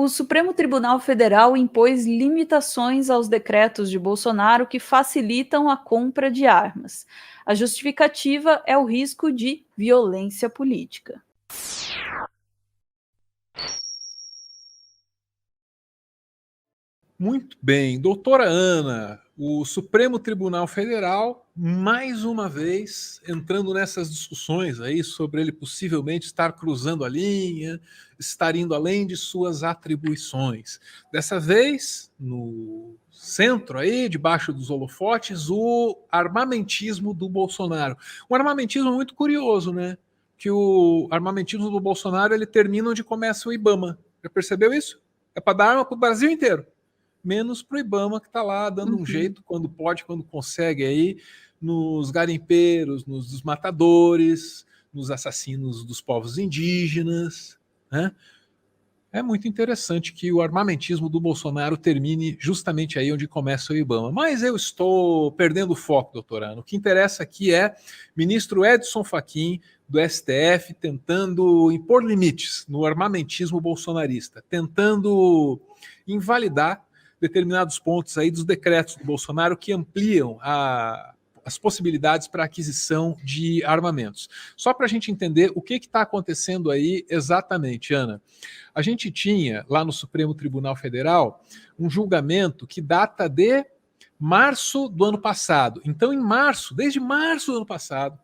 O Supremo Tribunal Federal impôs limitações aos decretos de Bolsonaro que facilitam a compra de armas. A justificativa é o risco de violência política. Muito bem. Doutora Ana, o Supremo Tribunal Federal, mais uma vez, entrando nessas discussões aí sobre ele possivelmente estar cruzando a linha, estar indo além de suas atribuições. Dessa vez, no centro aí, debaixo dos holofotes, o armamentismo do Bolsonaro. Um armamentismo muito curioso, né? Que o armamentismo do Bolsonaro, ele termina onde começa o IBAMA. Já percebeu isso? É para dar arma para o Brasil inteiro. Menos para o IBAMA, que está lá dando um jeito, quando pode, quando consegue, aí, nos garimpeiros, nos desmatadores, nos assassinos dos povos indígenas. Né? É muito interessante que o armamentismo do Bolsonaro termine justamente aí onde começa o IBAMA. Mas eu estou perdendo o foco, doutor Ana. O que interessa aqui é ministro Edson Fachin, do STF, tentando impor limites no armamentismo bolsonarista, tentando invalidar determinados pontos aí dos decretos do Bolsonaro que ampliam as possibilidades para aquisição de armamentos. Só para a gente entender o que está acontecendo aí exatamente, Ana. A gente tinha lá no Supremo Tribunal Federal um julgamento que data de março do ano passado. Então, em março, desde março do ano passado,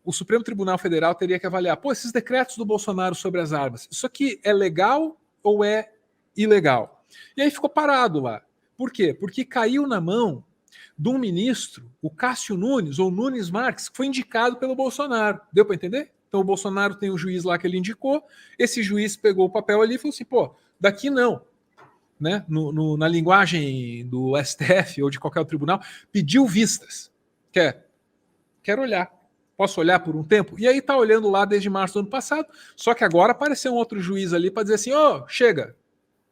o Supremo Tribunal Federal teria que avaliar, esses decretos do Bolsonaro sobre as armas, isso aqui é legal ou é ilegal? E aí ficou parado lá. Por quê? Porque caiu na mão de um ministro, o Cássio Nunes, ou Nunes Marques, que foi indicado pelo Bolsonaro. Deu para entender? Então o Bolsonaro tem um juiz lá que ele indicou, esse juiz pegou o papel ali e falou assim, daqui não. Né? Na linguagem do STF ou de qualquer outro tribunal, pediu vistas. Quero olhar. Posso olhar por um tempo? E aí tá olhando lá desde março do ano passado, só que agora apareceu um outro juiz ali para dizer assim, chega,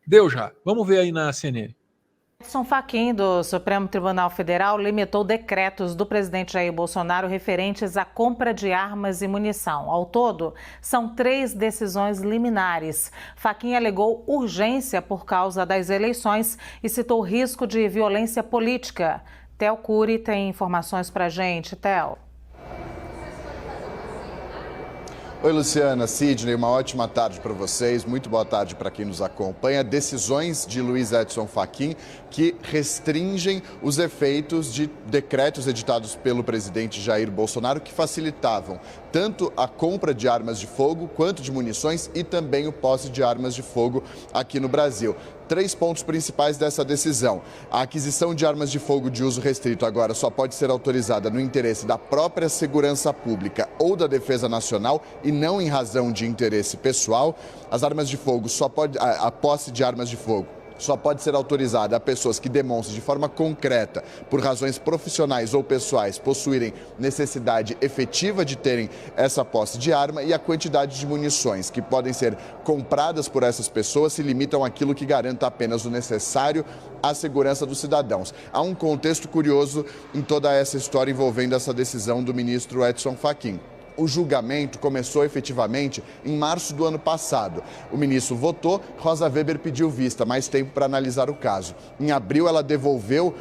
deu já. Vamos ver aí na CNN. Edson Fachin, do Supremo Tribunal Federal, limitou decretos do presidente Jair Bolsonaro referentes à compra de armas e munição. Ao todo, são 3 decisões liminares. Fachin alegou urgência por causa das eleições e citou risco de violência política. Theo Cury tem informações pra gente. Theo. Oi, Luciana, Sidney, uma ótima tarde para vocês, muito boa tarde para quem nos acompanha. Decisões de Luiz Edson Fachin que restringem os efeitos de decretos editados pelo presidente Jair Bolsonaro que facilitavam tanto a compra de armas de fogo quanto de munições e também o posse de armas de fogo aqui no Brasil. 3 pontos principais dessa decisão. A aquisição de armas de fogo de uso restrito agora só pode ser autorizada no interesse da própria segurança pública ou da defesa nacional e não em razão de interesse pessoal. As armas de fogo a posse de armas de fogo só pode ser autorizada a pessoas que demonstrem de forma concreta, por razões profissionais ou pessoais, possuírem necessidade efetiva de terem essa posse de arma, e a quantidade de munições que podem ser compradas por essas pessoas se limitam àquilo que garanta apenas o necessário à segurança dos cidadãos. Há um contexto curioso em toda essa história envolvendo essa decisão do ministro Edson Fachin. O julgamento começou efetivamente em março do ano passado. O ministro votou, Rosa Weber pediu vista, mais tempo para analisar o caso. Em abril, ela devolveu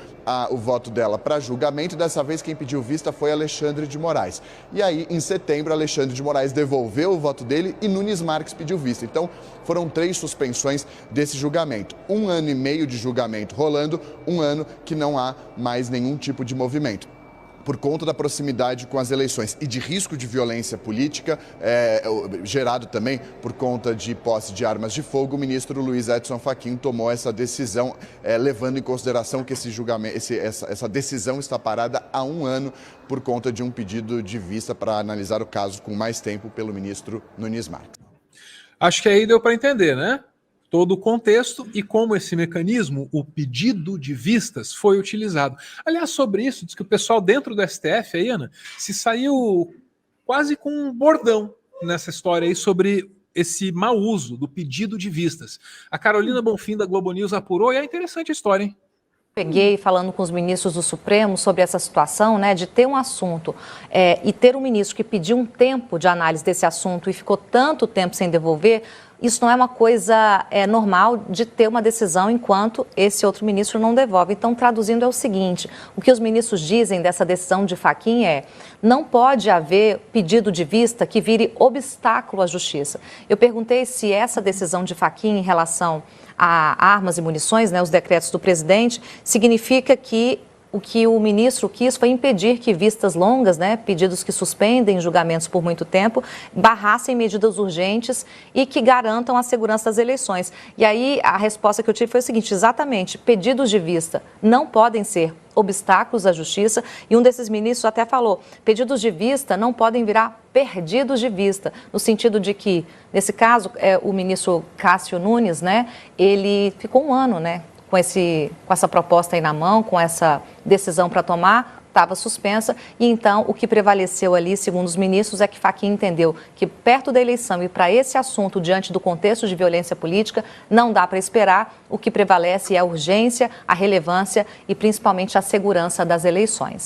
o voto dela para julgamento e dessa vez quem pediu vista foi Alexandre de Moraes. E aí, em setembro, Alexandre de Moraes devolveu o voto dele e Nunes Marques pediu vista. Então, foram 3 suspensões desse julgamento. 1 ano e meio de julgamento rolando, 1 ano que não há mais nenhum tipo de movimento. Por conta da proximidade com as eleições e de risco de violência política, gerado também por conta de posse de armas de fogo, o ministro Luiz Edson Fachin tomou essa decisão, levando em consideração que essa decisão está parada há 1 ano por conta de um pedido de vista para analisar o caso com mais tempo pelo ministro Nunes Marques. Acho que aí deu para entender, né? Todo o contexto e como esse mecanismo, o pedido de vistas, foi utilizado. Aliás, sobre isso, diz que o pessoal dentro do STF, aí, Ana, se saiu quase com um bordão nessa história aí sobre esse mau uso do pedido de vistas. A Carolina Bonfim, da Globo News, apurou e é interessante a história, hein? Peguei falando com os ministros do Supremo sobre essa situação, né, de ter um assunto e ter um ministro que pediu um tempo de análise desse assunto e ficou tanto tempo sem devolver. isso não é uma coisa normal de ter uma decisão enquanto esse outro ministro não devolve. Então, traduzindo, é o seguinte, o que os ministros dizem dessa decisão de Fachin não pode haver pedido de vista que vire obstáculo à justiça. Eu perguntei se essa decisão de Fachin em relação a armas e munições, os decretos do presidente, significa que o que o ministro quis foi impedir que vistas longas, pedidos que suspendem julgamentos por muito tempo, barrassem medidas urgentes e que garantam a segurança das eleições. E aí a resposta que eu tive foi o seguinte, exatamente, pedidos de vista não podem ser obstáculos à justiça, e um desses ministros até falou, pedidos de vista não podem virar perdidos de vista, no sentido de que, nesse caso, o ministro Cássio Nunes, ele ficou um ano, com essa proposta aí na mão, com essa decisão para tomar, estava suspensa, e então o que prevaleceu ali, segundo os ministros, é que Fachin entendeu que perto da eleição e para esse assunto, diante do contexto de violência política, não dá para esperar, o que prevalece é a urgência, a relevância e principalmente a segurança das eleições.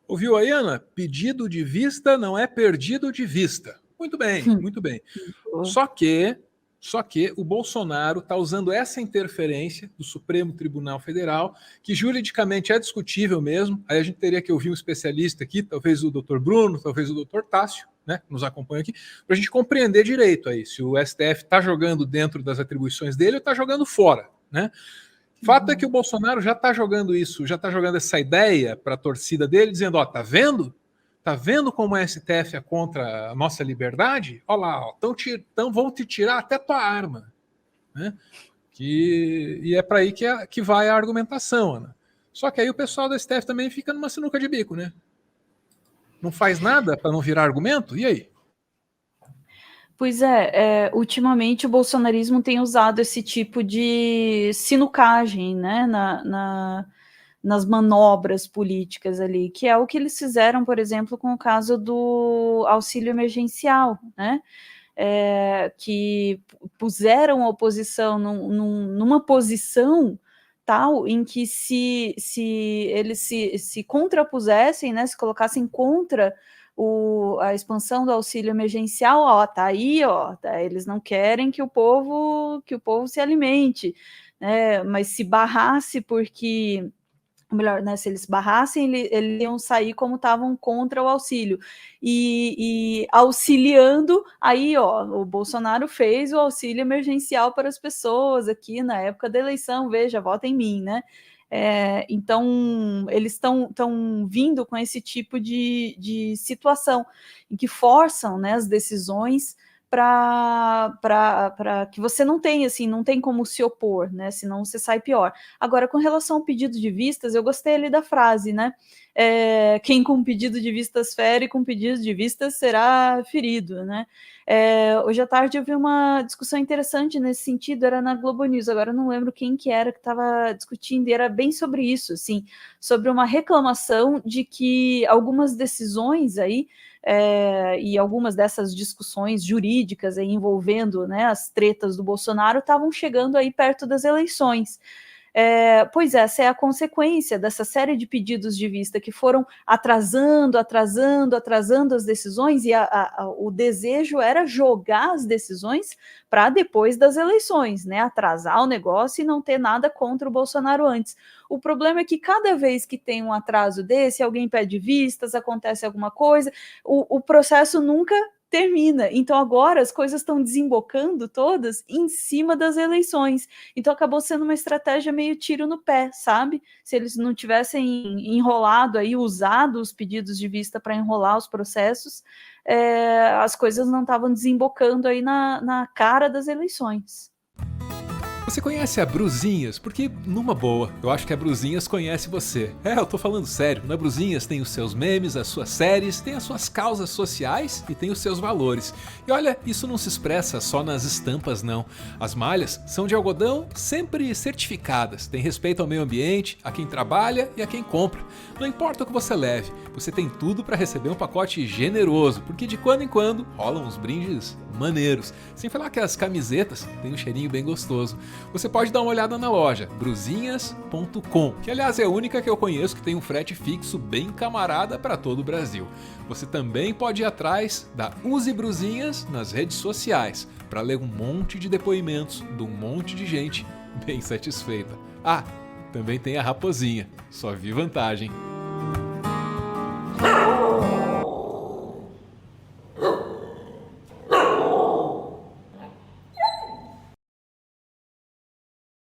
Ouviu aí, Ana? Pedido de vista não é perdido de vista. Muito bem, muito bem. Só que o Bolsonaro está usando essa interferência do Supremo Tribunal Federal, que juridicamente é discutível mesmo. Aí a gente teria que ouvir um especialista aqui, talvez o doutor Bruno, talvez o doutor Tássio, que nos acompanha aqui, para a gente compreender direito aí se o STF está jogando dentro das atribuições dele ou está jogando fora. Fato é que o Bolsonaro já está jogando isso, já está jogando essa ideia para a torcida dele, dizendo, tá vendo? Tá vendo como a STF é contra a nossa liberdade? Olha lá, então vão te tirar até tua arma. E é para aí que vai a argumentação, Ana. Só que aí o pessoal da STF também fica numa sinuca de bico, Não faz nada para não virar argumento? E aí? Pois ultimamente o bolsonarismo tem usado esse tipo de sinucagem, nas manobras políticas ali, que é o que eles fizeram, por exemplo, com o caso do auxílio emergencial, que puseram a oposição numa posição tal em que se eles se contrapusessem, se colocassem contra a expansão do auxílio emergencial, tá aí, eles não querem que o povo se alimente, mas se barrasse porque... melhor, se eles barrassem, eles iam sair como estavam contra o auxílio. E auxiliando, aí, o Bolsonaro fez o auxílio emergencial para as pessoas aqui na época da eleição, veja, vota em mim, Então, eles estão vindo com esse tipo de situação, em que forçam, as decisões para que você não tem como se opor, senão você sai pior. Agora, com relação ao pedido de vistas, eu gostei ali da frase, quem com pedido de vistas fere, com pedido de vistas será ferido, hoje à tarde eu vi uma discussão interessante nesse sentido, era na Globo News, agora eu não lembro quem que era que estava discutindo, e era bem sobre isso, sobre uma reclamação de que algumas decisões aí, e algumas dessas discussões jurídicas aí envolvendo as tretas do Bolsonaro estavam chegando aí perto das eleições. Pois essa é a consequência dessa série de pedidos de vista que foram atrasando as decisões, e o desejo era jogar as decisões para depois das eleições, atrasar o negócio e não ter nada contra o Bolsonaro antes. O problema é que cada vez que tem um atraso desse, alguém pede vistas, acontece alguma coisa, o processo nunca termina. Então agora as coisas estão desembocando todas em cima das eleições. Então acabou sendo uma estratégia meio tiro no pé, sabe? Se eles não tivessem enrolado aí, usado os pedidos de vista para enrolar os processos, as coisas não estavam desembocando aí na cara das eleições. Você conhece a Bruzinhas? Porque, numa boa, eu acho que a Bruzinhas conhece você. Eu tô falando sério. Na Bruzinhas tem os seus memes, as suas séries, tem as suas causas sociais e tem os seus valores. E olha, isso não se expressa só nas estampas, não. As malhas são de algodão sempre certificadas. Tem respeito ao meio ambiente, a quem trabalha e a quem compra. Não importa o que você leve, você tem tudo para receber um pacote generoso, porque de quando em quando rolam uns brindes maneiros. Sem falar que as camisetas têm um cheirinho bem gostoso. Você pode dar uma olhada na loja, brusinhas.com, que aliás é a única que eu conheço que tem um frete fixo bem camarada para todo o Brasil. Você também pode ir atrás da Use Brusinhas nas redes sociais, para ler um monte de depoimentos de um monte de gente bem satisfeita. Ah, também tem a Raposinha, só vi vantagem.